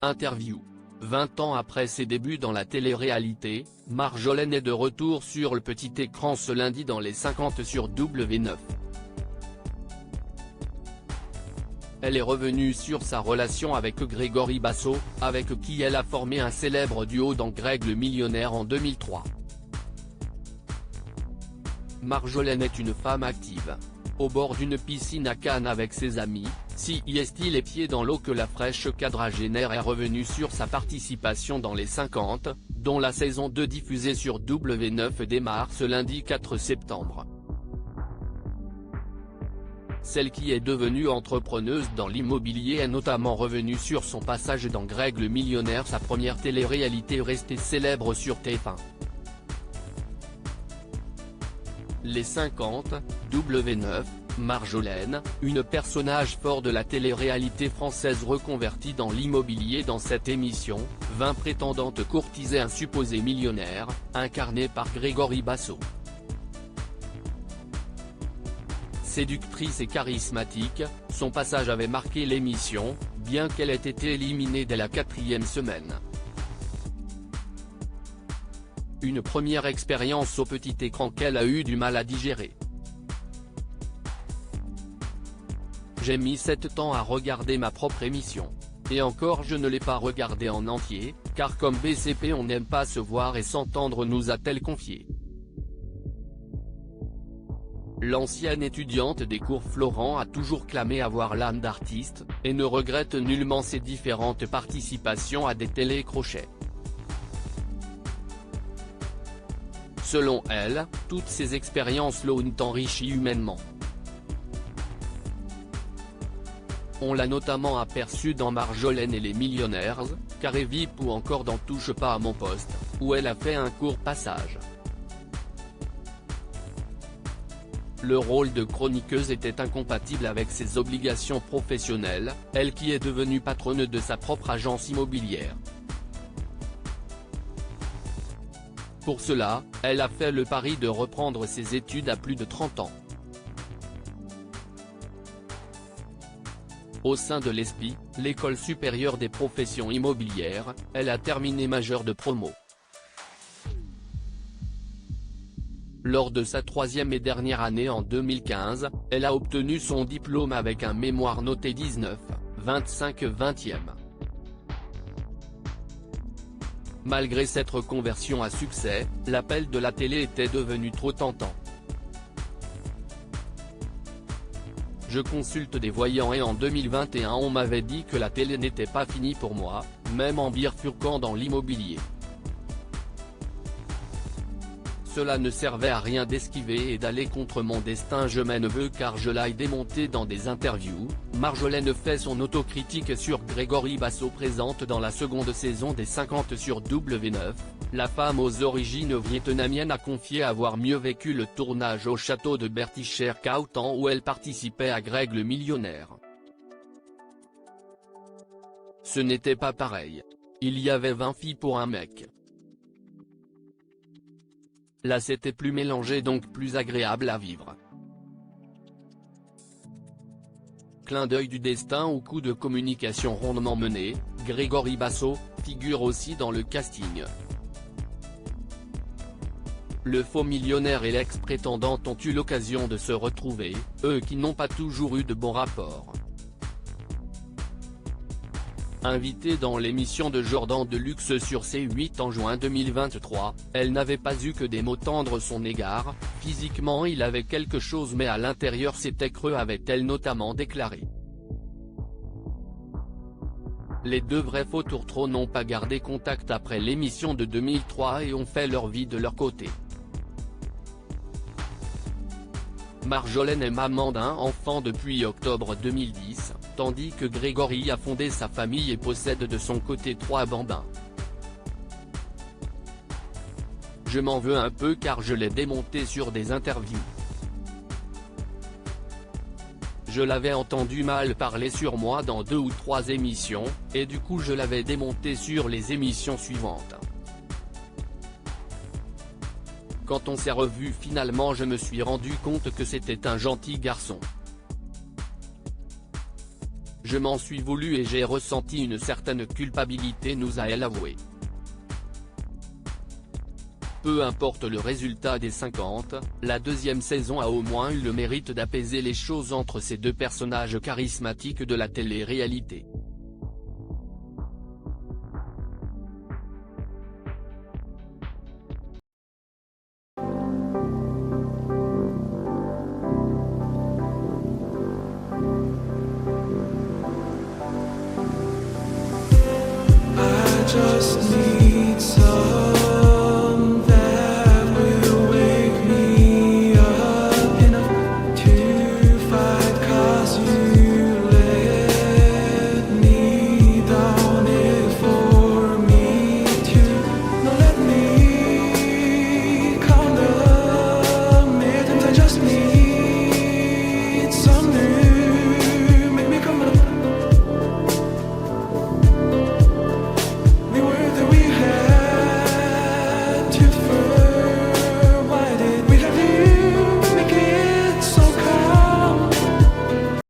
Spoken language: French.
Interview. 20 ans après ses débuts dans la télé-réalité, Marjolaine est de retour sur le petit écran ce lundi dans les 50 sur W9. Elle est revenue sur sa relation avec Grégory Basso, avec qui elle a formé un célèbre duo dans Greg le Millionnaire en 2003. Marjolaine est une femme active. Au bord d'une piscine à Cannes avec ses amis, si y est-il les pieds dans l'eau que la fraîche quadragénaire est revenue sur sa participation dans les 50, dont la saison 2 diffusée sur W9 démarre ce lundi 4 septembre. Celle qui est devenue entrepreneuse dans l'immobilier est notamment revenue sur son passage dans Greg le Millionnaire, sa première télé-réalité restée célèbre sur TF1. Les 50, W9, Marjolaine, une personnage fort de la télé-réalité française reconvertie dans l'immobilier. Dans cette émission, 20 prétendantes courtisaient un supposé millionnaire, incarné par Grégory Basso. Séductrice et charismatique, son passage avait marqué l'émission, bien qu'elle ait été éliminée dès la 4e semaine. Une première expérience au petit écran qu'elle a eu du mal à digérer. J'ai mis 7 ans à regarder ma propre émission. Et encore je ne l'ai pas regardée en entier, car comme BCP on n'aime pas se voir et s'entendre, nous a-t-elle confié. L'ancienne étudiante des cours Florent a toujours clamé avoir l'âme d'artiste, et ne regrette nullement ses différentes participations à des télé-crochets. Selon elle, toutes ces expériences l'ont enrichie humainement. On l'a notamment aperçue dans Marjolaine et les Millionnaires, Carré VIP ou encore dans Touche pas à mon poste, où elle a fait un court passage. Le rôle de chroniqueuse était incompatible avec ses obligations professionnelles, elle qui est devenue patronne de sa propre agence immobilière. Pour cela, elle a fait le pari de reprendre ses études à plus de 30 ans. Au sein de l'ESPI, l'école supérieure des professions immobilières, elle a terminé majeure de promo. Lors de sa 3e et dernière année en 2015, elle a obtenu son diplôme avec un mémoire noté 19, 25 20e. Malgré cette reconversion à succès, l'appel de la télé était devenu trop tentant. Je consulte des voyants et en 2021 on m'avait dit que la télé n'était pas finie pour moi, même en bifurquant dans l'immobilier. Cela ne servait à rien d'esquiver et d'aller contre mon destin, je m'en veux car je l'ai démonté dans des interviews. Marjolaine fait son autocritique sur Grégory Basso, présente dans la seconde saison des 50 sur W9, la femme aux origines vietnamiennes a confié avoir mieux vécu le tournage au château de Berticher qu'à Autan où elle participait à Greg le Millionnaire. Ce n'était pas pareil. Il y avait 20 filles pour un mec. Là c'était plus mélangé, donc plus agréable à vivre. Clin d'œil du destin ou coup de communication rondement mené, Grégory Basso figure aussi dans le casting. Le faux millionnaire et l'ex-prétendante ont eu l'occasion de se retrouver, eux qui n'ont pas toujours eu de bons rapports. Invitée dans l'émission de Jordan Deluxe sur C8 en juin 2023, elle n'avait pas eu que des mots tendres à son égard. Physiquement il avait quelque chose mais à l'intérieur c'était creux, avait-elle notamment déclaré. Les deux vrais faux tourtereaux n'ont pas gardé contact après l'émission de 2003 et ont fait leur vie de leur côté. Marjolaine est maman d'un enfant depuis octobre 2010, tandis que Grégory a fondé sa famille et possède de son côté 3 bambins. Je m'en veux un peu car je l'ai démonté sur des interviews. Je l'avais entendu mal parler sur moi dans 2 ou 3 émissions, et du coup je l'avais démonté sur les émissions suivantes. Quand on s'est revu finalement je me suis rendu compte que c'était un gentil garçon. Je m'en suis voulu et j'ai ressenti une certaine culpabilité, nous a-t-elle avoué. Peu importe le résultat des 50, la deuxième saison a au moins eu le mérite d'apaiser les choses entre ces deux personnages charismatiques de la télé-réalité.